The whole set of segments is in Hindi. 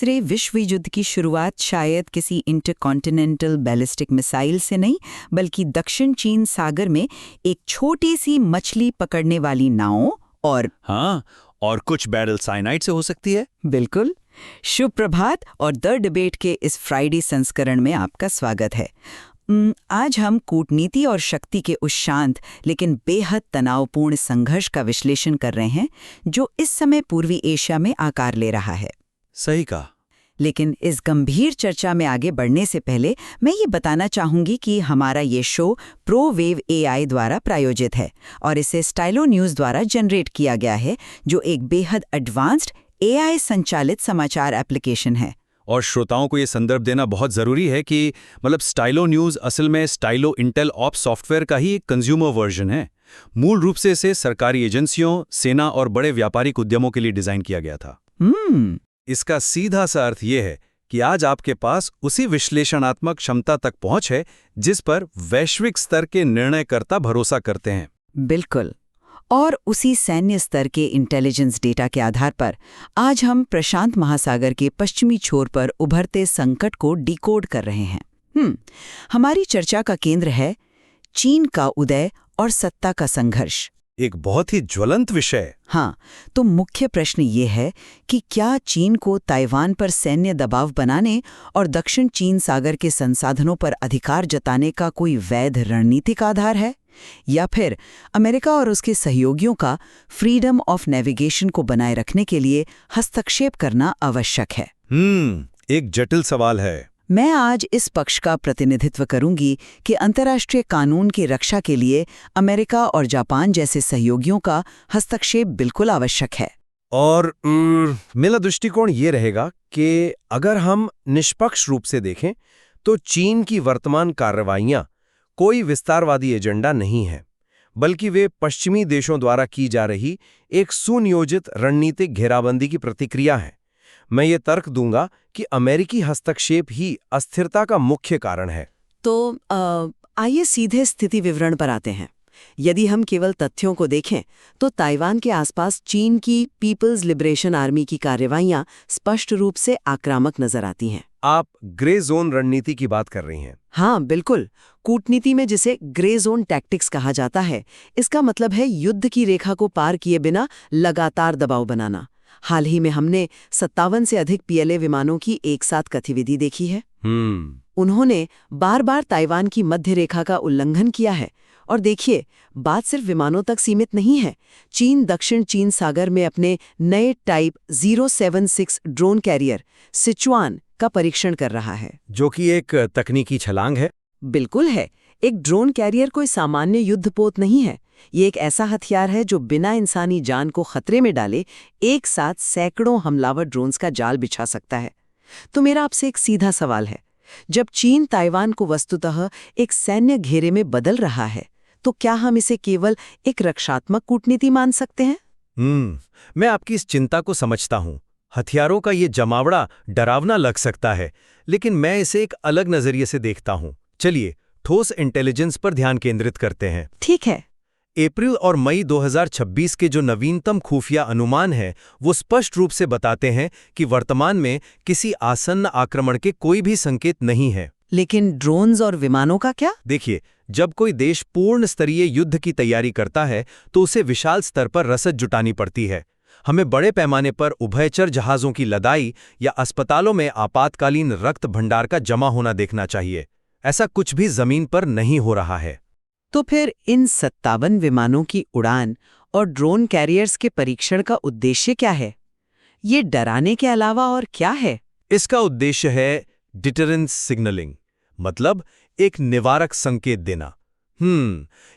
तीसरे विश्व युद्ध की शुरुआत शायद किसी इंटरकॉन्टिनेंटल बैलिस्टिक मिसाइल से नहीं, बल्कि दक्षिण चीन सागर में एक छोटी सी मछली पकड़ने वाली नावों और कुछ बैरल साइनाइड से हो सकती है। बिल्कुल। शुभ प्रभात और द डिबेट के इस फ्राइडे संस्करण में आपका स्वागत है। आज हम कूटनीति और शक्ति के उस शांत लेकिन बेहद तनावपूर्ण संघर्ष का विश्लेषण कर रहे हैं जो इस समय पूर्वी एशिया में आकार ले रहा है। सही कहा। लेकिन इस गंभीर चर्चा में आगे बढ़ने से पहले मैं ये बताना चाहूंगी कि हमारा ये शो प्रोवेव AI द्वारा प्रायोजित है और इसे स्टाइलो न्यूज़ द्वारा जनरेट किया गया है, जो एक बेहद एडवांस्ड AI संचालित समाचार एप्लीकेशन है। और श्रोताओं को ये संदर्भ देना बहुत ज़रूरी है कि स्टाइलो न्यूज़ असल में स्टाइलो इंटेल ऑप्स सॉफ्टवेयर का ही एक कंज्यूमर वर्जन है। मूल रूप से इसे सरकारी एजेंसियों, सेना और बड़े व्यापारिक उद्यमों के लिए डिज़ाइन किया गया था। इसका सीधा सा अर्थ ये है कि आज आपके पास उसी विश्लेषणात्मक क्षमता तक पहुंच है जिस पर वैश्विक स्तर के निर्णयकर्ता भरोसा करते हैं। बिल्कुल। और उसी सैन्य स्तर के इंटेलिजेंस डेटा के आधार पर आज हम प्रशांत महासागर के पश्चिमी छोर पर उभरते संकट को डिकोड कर रहे हैं। हमारी चर्चा का केंद्र है चीन का उदय और सत्ता का संघर्ष। एक बहुत ही ज्वलंत विषय। हाँ, तो मुख्य प्रश्न ये है कि क्या चीन को ताइवान पर सैन्य दबाव बनाने और दक्षिण चीन सागर के संसाधनों पर अधिकार जताने का कोई वैध रणनीतिक आधार है, या फिर अमेरिका और उसके सहयोगियों का फ्रीडम ऑफ नेविगेशन को बनाए रखने के लिए हस्तक्षेप करना आवश्यक है। एक जटिल सवाल है। मैं आज इस पक्ष का प्रतिनिधित्व करूंगी कि अंतर्राष्ट्रीय कानून की रक्षा के लिए अमेरिका और जापान जैसे सहयोगियों का हस्तक्षेप बिल्कुल आवश्यक है। और मेरा दृष्टिकोण ये रहेगा कि अगर हम निष्पक्ष रूप से देखें तो चीन की वर्तमान कार्रवाइयां कोई विस्तारवादी एजेंडा नहीं है, बल्कि वे पश्चिमी देशों द्वारा की जा रही एक सुनियोजित रणनीतिक घेराबंदी की प्रतिक्रिया है। मैं ये तर्क दूंगा कि अमेरिकी हस्तक्षेप ही अस्थिरता का मुख्य कारण है। तो आइए सीधे स्थिति विवरण पर आते हैं। यदि हम केवल तथ्यों को देखें तो ताइवान के आसपास चीन की पीपल्स लिबरेशन आर्मी की कार्रवाइयां स्पष्ट रूप से आक्रामक नजर आती हैं। आप ग्रे जोन रणनीति की बात कर रही हैं। हाँ, बिल्कुल। कूटनीति में जिसे ग्रे जोन टैक्टिक्स कहा जाता है, इसका मतलब है युद्ध की रेखा को पार किए बिना लगातार दबाव बनाना। हाल ही में हमने 57 से अधिक PLA विमानों की एक साथ गतिविधि देखी है। उन्होंने बार बार ताइवान की मध्य रेखा का उल्लंघन किया है। और देखिए, बात सिर्फ विमानों तक सीमित नहीं है। चीन दक्षिण चीन सागर में अपने नए टाइप 076 ड्रोन कैरियर सिचुआन का परीक्षण कर रहा है, जो कि एक तकनीकी छलांग है। बिल्कुल है। एक ड्रोन कैरियर कोई सामान्य युद्धपोत नहीं है। ये एक ऐसा हथियार है जो बिना इंसानी जान को खतरे में डाले एक साथ सैकड़ों हमलावर ड्रोन्स का जाल बिछा सकता है। तो मेरा आपसे एक सीधा सवाल है, जब चीन ताइवान को वस्तुतः एक सैन्य घेरे में बदल रहा है, तो क्या हम इसे केवल एक रक्षात्मक कूटनीति मान सकते हैं? मैं आपकी इस चिंता को समझता हूँ। हथियारों का ये जमावड़ा डरावना लग सकता है, लेकिन मैं इसे एक अलग नजरिए से देखता हूँ। चलिए ठोस इंटेलिजेंस पर ध्यान केंद्रित करते हैं। ठीक है। अप्रैल और मई 2026 के जो नवीनतम खुफिया अनुमान हैं, वो स्पष्ट रूप से बताते हैं कि वर्तमान में किसी आसन्न आक्रमण के कोई भी संकेत नहीं है। लेकिन ड्रोन्स और विमानों का क्या? देखिए, जब कोई देश पूर्ण स्तरीय युद्ध की तैयारी करता है तो उसे विशाल स्तर पर रसद जुटानी पड़ती है। हमें बड़े पैमाने पर उभयचर जहाज़ों की लदाई या अस्पतालों में आपातकालीन रक्त भंडार का जमा होना देखना चाहिए। ऐसा कुछ भी जमीन पर नहीं हो रहा है। तो फिर इन 57 विमानों की उड़ान और ड्रोन कैरियर्स के परीक्षण का उद्देश्य क्या है? ये डराने के अलावा और क्या है? इसका उद्देश्य है डिटरेंस सिग्नलिंग, मतलब एक निवारक संकेत देना।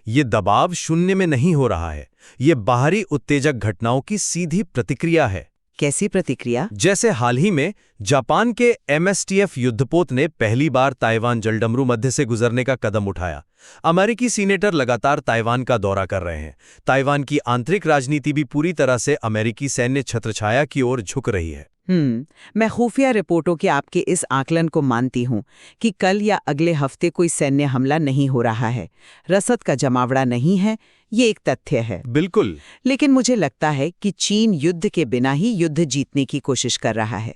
ये दबाव शून्य में नहीं हो रहा है, ये बाहरी उत्तेजक घटनाओं की सीधी प्रतिक्रिया है। कैसी प्रतिक्रिया? जैसे हाल ही में जापान के MSTF युद्धपोत ने पहली बार ताइवान जलडमरू मध्य से गुजरने का कदम उठाया। अमेरिकी सीनेटर लगातार ताइवान का दौरा कर रहे हैं। ताइवान की आंतरिक राजनीति भी पूरी तरह से अमेरिकी सैन्य छत्रछाया की ओर झुक रही है। मैं खुफिया रिपोर्टों के आपके इस आकलन को मानती हूँ कि कल या अगले हफ्ते कोई सैन्य हमला नहीं हो रहा है, रसद का जमावड़ा नहीं है, ये एक तथ्य है। बिल्कुल। लेकिन मुझे लगता है कि चीन युद्ध के बिना ही युद्ध जीतने की कोशिश कर रहा है।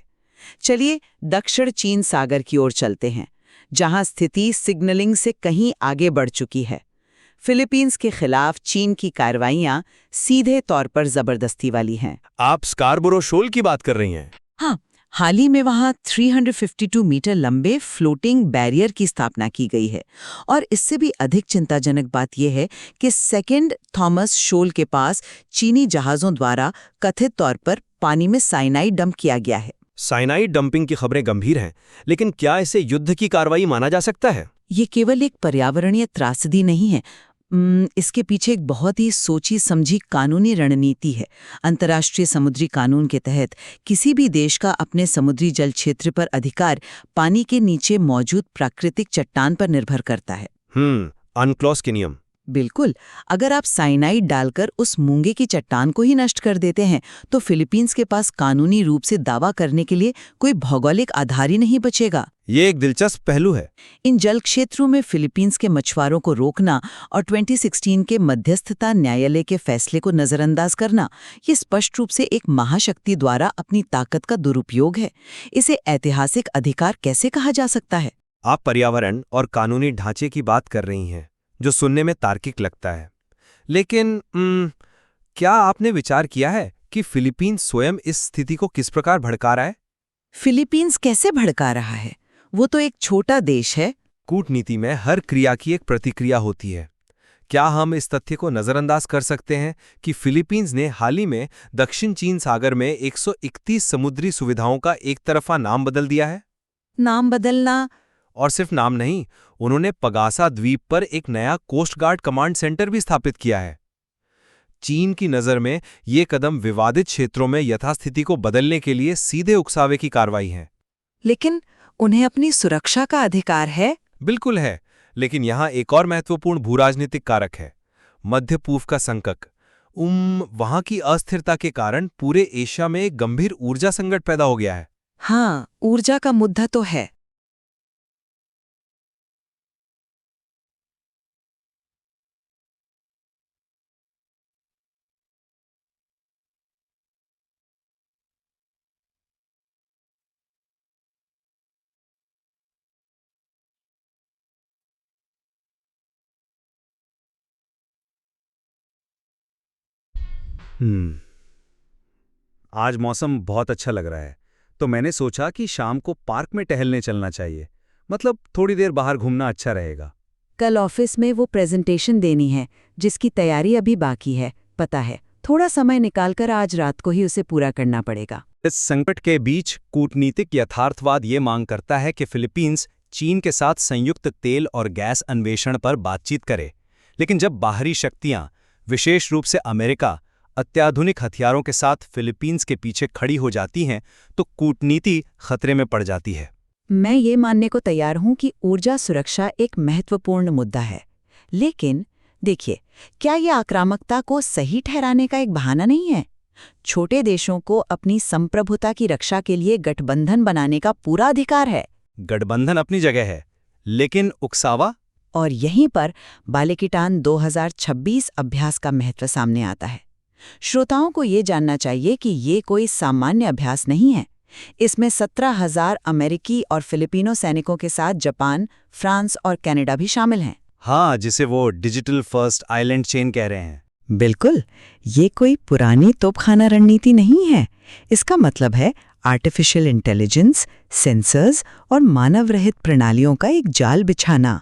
चलिए दक्षिण चीन सागर की ओर चलते हैं, जहां स्थिति सिग्नलिंग से कहीं आगे बढ़ चुकी है। फिलीपींस के खिलाफ चीन की कार्रवाइयां सीधे तौर पर जबरदस्ती वाली हैं। आप स्कारबोरो शोल की बात कर रही हैं? हाँ, हाल ही में वहां 352 मीटर लंबे फ्लोटिंग बैरियर की स्थापना की गई है। और इससे भी अधिक चिंताजनक बात यह है कि सेकेंड थॉमस शोल के पास चीनी जहाज़ों द्वारा कथित तौर पर पानी में साइनाइड डंप किया गया है। साइनाइड डंपिंग की खबरें गंभीर हैं, लेकिन क्या इसे युद्ध की कार्रवाई माना जा सकता है? ये केवल एक पर्यावरणीय त्रासदी नहीं है, इसके पीछे एक बहुत ही सोची समझी कानूनी रणनीति है। अंतर्राष्ट्रीय समुद्री कानून के तहत किसी भी देश का अपने समुद्री जल क्षेत्र पर अधिकार पानी के नीचे मौजूद प्राकृतिक चट्टान पर निर्भर करता है। अनक्लॉस के नियम। बिल्कुल, अगर आप साइनाइड डालकर उस मूंगे की चट्टान को ही नष्ट कर देते हैं तो फिलीपींस के पास कानूनी रूप से दावा करने के लिए कोई भौगोलिक आधार ही नहीं बचेगा। ये एक दिलचस्प पहलू है। इन जल क्षेत्रों में फिलीपींस के मछुआरों को रोकना और 2016 के मध्यस्थता न्यायालय के फैसले को नजरअंदाज करना, ये स्पष्ट रूप से एक महाशक्ति द्वारा अपनी ताकत का दुरुपयोग है। इसे ऐतिहासिक अधिकार कैसे कहा जा सकता है? आप पर्यावरण और कानूनी ढांचे की बात कर रही हैं, जो सुनने में तार्किक लगता है। लेकिन क्या आपने विचार किया है कि फिलीपींस स्वयं इस स्थिति को किस प्रकार भड़का रहा है? फिलीपींस कैसे भड़का रहा है? वो तो एक छोटा देश है। कूटनीति में हर क्रिया की एक प्रतिक्रिया होती है। क्या हम इस तथ्य को नजरअंदाज कर सकते हैं कि फिलीपींस ने हाल ही में दक्षिण चीन सागर में 131 समुद्री सुविधाओं का एक तरफा नाम बदल दिया है? नाम बदलना? और सिर्फ नाम नहीं, उन्होंने पगासा द्वीप पर एक नया कोस्ट गार्ड कमांड सेंटर भी स्थापित किया है। चीन की नज़र में ये कदम विवादित क्षेत्रों में यथास्थिति को बदलने के लिए सीधे उकसावे की कार्रवाई है। लेकिन उन्हें अपनी सुरक्षा का अधिकार है। बिल्कुल है, लेकिन यहाँ एक और महत्वपूर्ण भूराजनीतिक कारक है, मध्य पूर्व का संकट। वहाँ की अस्थिरता के कारण पूरे एशिया में एक गंभीर ऊर्जा संकट पैदा हो गया है। हाँ, ऊर्जा का मुद्दा तो है। आज मौसम बहुत अच्छा लग रहा है, तो मैंने सोचा कि शाम को पार्क में टहलने चलना चाहिए। मतलब थोड़ी देर बाहर घूमना अच्छा रहेगा। कल ऑफिस में वो प्रेजेंटेशन देनी है जिसकी तैयारी अभी बाकी है, पता है। थोड़ा समय निकालकर आज रात को ही उसे पूरा करना पड़ेगा। इस संकट के बीच कूटनीतिक यथार्थवाद ये मांग करता है कि फिलीपींस चीन के साथ संयुक्त तेल और गैस अन्वेषण पर बातचीत करे। लेकिन जब बाहरी शक्तियां, विशेष रूप से अमेरिका, अत्याधुनिक हथियारों के साथ फिलीपींस के पीछे खड़ी हो जाती हैं, तो कूटनीति खतरे में पड़ जाती है। मैं ये मानने को तैयार हूं कि ऊर्जा सुरक्षा एक महत्वपूर्ण मुद्दा है, लेकिन देखिए, क्या ये आक्रामकता को सही ठहराने का एक बहाना नहीं है? छोटे देशों को अपनी संप्रभुता की रक्षा के लिए गठबंधन बनाने का पूरा अधिकार है। गठबंधन अपनी जगह है, लेकिन उकसावा? और यहीं पर बालेकिटान 2026 अभ्यास का महत्व सामने आता है। श्रोताओं को ये जानना चाहिए कि ये कोई सामान्य अभ्यास नहीं है। इसमें 17,000 अमेरिकी और फिलिपिनो सैनिकों के साथ जापान, फ्रांस और कनाडा भी शामिल हैं। हाँ, जिसे वो डिजिटल फर्स्ट आइलैंड चेन कह रहे हैं। बिल्कुल, ये कोई पुरानी तोपखाना रणनीति नहीं है। इसका मतलब है आर्टिफिशियल इंटेलिजेंस, सेंसर्स और मानव रहित प्रणालियों का एक जाल बिछाना।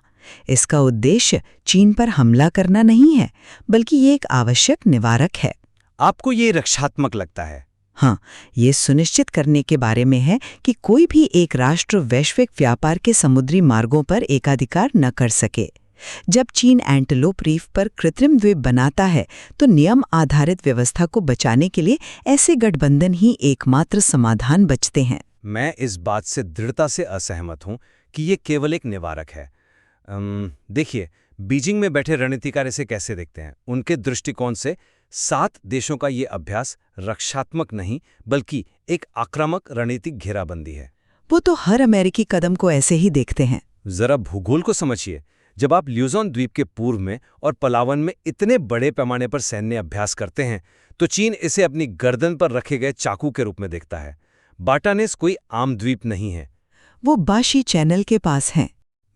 इसका उद्देश्य चीन पर हमला करना नहीं है, बल्कि ये एक आवश्यक निवारक है। आपको ये रक्षात्मक लगता है? हाँ, ये सुनिश्चित करने के बारे में है कि कोई भी एक राष्ट्र वैश्विक व्यापार के समुद्री मार्गों पर एकाधिकार न कर सके। जब चीन एंटेलोप रीफ पर कृत्रिम द्वीप बनाता है, तो नियम आधारित व्यवस्था को बचाने के लिए ऐसे गठबंधन ही एकमात्र समाधान बचते हैं। मैं इस बात से दृढ़ता से असहमत हूं कि ये केवल एक निवारक है। देखिए, बीजिंग में बैठे रणनीतिकार इसे कैसे देखते हैं। उनके दृष्टिकोण से 7 देशों का ये अभ्यास रक्षात्मक नहीं, बल्कि एक आक्रामक रणनीतिक घेराबंदी है। वो तो हर अमेरिकी कदम को ऐसे ही देखते हैं। जरा भूगोल को समझिए। जब आप ल्यूजोन द्वीप के पूर्व में और पलावन में इतने बड़े पैमाने पर सैन्य अभ्यास करते हैं, तो चीन इसे अपनी गर्दन पर रखे गए चाकू के रूप में देखता है। बाटानेस कोई आम द्वीप नहीं है। वो बाशी चैनल के पास हैं।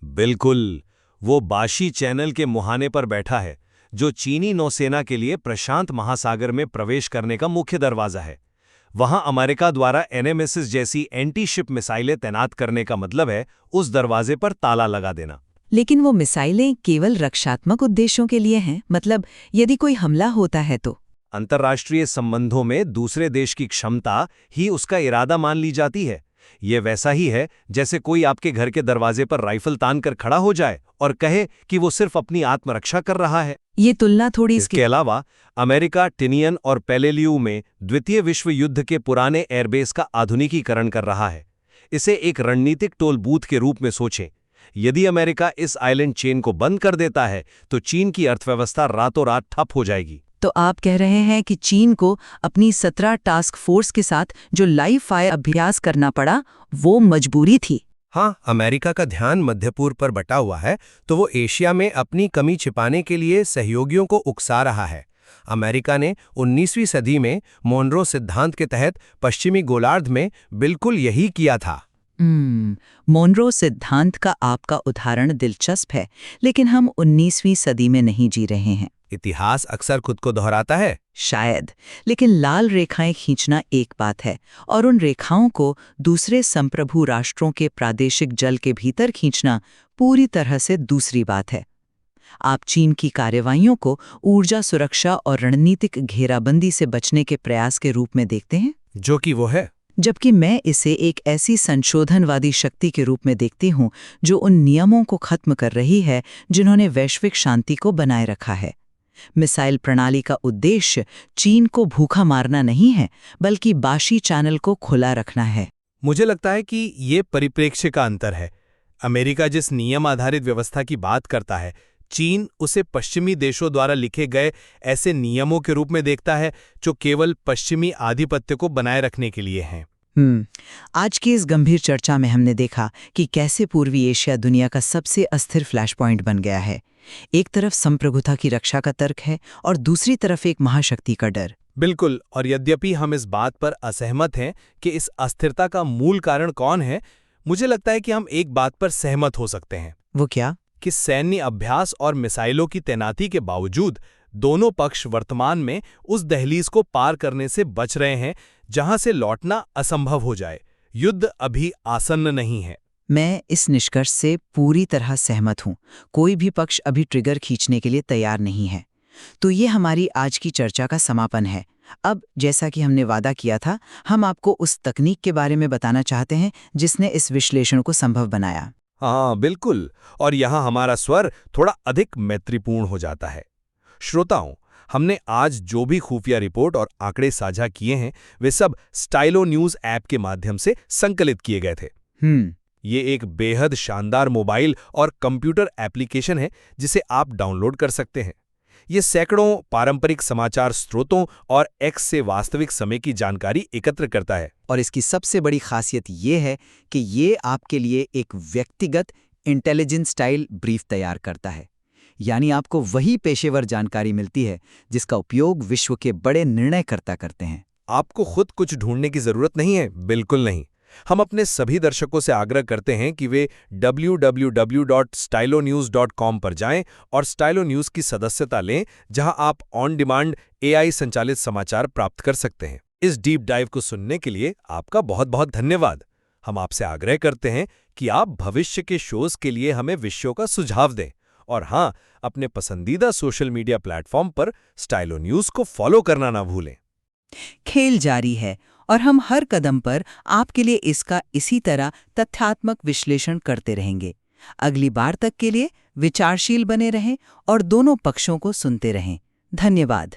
बिल्कुल, वो बाशी चैनल के मुहाने पर बैठा है, जो चीनी नौसेना के लिए प्रशांत महासागर में प्रवेश करने का मुख्य दरवाजा है। वहां अमेरिका द्वारा एनएमएसएस जैसी एंटी शिप मिसाइलें तैनात करने का मतलब है उस दरवाजे पर ताला लगा देना। लेकिन वो मिसाइलें केवल रक्षात्मक उद्देश्यों के लिए हैं, मतलब यदि कोई हमला होता है तो? अंतर्राष्ट्रीय संबंधों में दूसरे देश की क्षमता ही उसका इरादा मान ली जाती है। ये वैसा ही है जैसे कोई आपके घर के दरवाजे पर राइफल तान कर खड़ा हो जाए और कहे कि वो सिर्फ अपनी आत्मरक्षा कर रहा है। ये तुलना थोड़ी इसके अलावा अमेरिका टिनियन और पेलेलियू में द्वितीय विश्व युद्ध के पुराने एयरबेस का आधुनिकीकरण कर रहा है। इसे एक रणनीतिक टोल बूथ के रूप में सोचें। यदि अमेरिका इस आइलैंड चेन को बंद कर देता है तो चीन की अर्थव्यवस्था रातों रात ठप हो जाएगी। तो आप कह रहे हैं कि चीन को अपनी 17 टास्क फोर्स के साथ जो लाइव फायर अभ्यास करना पड़ा, वो मजबूरी थी? हाँ, अमेरिका का ध्यान मध्य पूर्व पर बटा हुआ है, तो वो एशिया में अपनी कमी छिपाने के लिए सहयोगियों को उकसा रहा है। अमेरिका ने 19वीं सदी में मोनरो सिद्धांत के तहत पश्चिमी गोलार्ध में बिल्कुल यही किया था। मोनरो सिद्धांत का आपका उदाहरण दिलचस्प है, लेकिन हम 19वीं सदी में नहीं जी रहे हैं। इतिहास अक्सर खुद को दोहराता है। शायद, लेकिन लाल रेखाएं खींचना एक बात है और उन रेखाओं को दूसरे संप्रभु राष्ट्रों के प्रादेशिक जल के भीतर खींचना पूरी तरह से दूसरी बात है। आप चीन की कार्रवाइयों को ऊर्जा सुरक्षा और रणनीतिक घेराबंदी से बचने के प्रयास के रूप में देखते हैं, जो कि वो है। जबकि मैं इसे एक ऐसी संशोधनवादी शक्ति के रूप में देखती हूं जो उन नियमों को खत्म कर रही है जिन्होंने वैश्विक शांति को बनाए रखा है। मिसाइल प्रणाली का उद्देश्य चीन को भूखा मारना नहीं है, बल्कि बाशी चैनल को खुला रखना है। मुझे लगता है कि ये परिप्रेक्ष्य का अंतर है। अमेरिका जिस नियम आधारित व्यवस्था की बात करता है, चीन उसे पश्चिमी देशों द्वारा लिखे गए ऐसे नियमों के रूप में देखता है जो केवल पश्चिमी आधिपत्य को बनाए रखने के लिए हैं। आज की इस गंभीर चर्चा में हमने देखा कि कैसे पूर्वी एशिया दुनिया का सबसे अस्थिर फ्लैश पॉइंट बन गया है। एक तरफ संप्रभुता की रक्षा का तर्क है और दूसरी तरफ एक महाशक्ति का डर। बिल्कुल, और यद्यपि हम इस बात पर असहमत हैं कि इस अस्थिरता का मूल कारण कौन है, मुझे लगता है कि हम एक बात पर सहमत हो सकते हैं। वो क्या? कि सैन्य अभ्यास और मिसाइलों की तैनाती के बावजूद दोनों पक्ष वर्तमान में उस दहलीज को पार करने से बच रहे हैं जहां से लौटना असंभव हो जाए। युद्ध अभी आसन्न नहीं है। मैं इस निष्कर्ष से पूरी तरह सहमत हूं। कोई भी पक्ष अभी ट्रिगर खींचने के लिए तैयार नहीं है। तो ये हमारी आज की चर्चा का समापन है। अब जैसा कि हमने वादा किया था, हम आपको उस तकनीक के बारे में बताना चाहते हैं जिसने इस विश्लेषण को संभव बनाया। हाँ बिल्कुल, और यहाँ हमारा स्वर थोड़ा अधिक मैत्रीपूर्ण हो जाता है। श्रोताओं, हमने आज जो भी खुफिया रिपोर्ट और आंकड़े साझा किए हैं, वे सब स्टाइलो न्यूज़ ऐप के माध्यम से संकलित किए गए थे। ये एक बेहद शानदार मोबाइल और कंप्यूटर एप्लीकेशन है जिसे आप डाउनलोड कर सकते हैं। ये सैकड़ों पारंपरिक समाचार स्रोतों और एक्स से वास्तविक समय की जानकारी एकत्र करता है। और इसकी सबसे बड़ी खासियत ये है कि ये आपके लिए एक व्यक्तिगत इंटेलिजेंस स्टाइल ब्रीफ तैयार करता है। यानी आपको वही पेशेवर जानकारी मिलती है जिसका उपयोग विश्व के बड़े निर्णयकर्ता करते हैं। आपको खुद कुछ ढूंढने की जरूरत नहीं है, बिल्कुल नहीं। हम अपने सभी दर्शकों से आग्रह करते हैं कि वे www.stylonews.com पर जाएं और स्टाइलो न्यूज़ की सदस्यता लें, जहां आप ऑन डिमांड AI संचालित समाचार प्राप्त कर सकते हैं। इस डीप डाइव को सुनने के लिए आपका बहुत बहुत धन्यवाद। हम आपसे आग्रह करते हैं कि आप भविष्य के शोज के लिए हमें विषयों का सुझाव दें, और हाँ, अपने पसंदीदा सोशल मीडिया प्लेटफॉर्म पर स्टाइलो न्यूज़ को फॉलो करना ना भूलें। खेल जारी है और हम हर कदम पर आपके लिए इसका इसी तरह तथ्यात्मक विश्लेषण करते रहेंगे। अगली बार तक के लिए विचारशील बने रहें और दोनों पक्षों को सुनते रहें। धन्यवाद।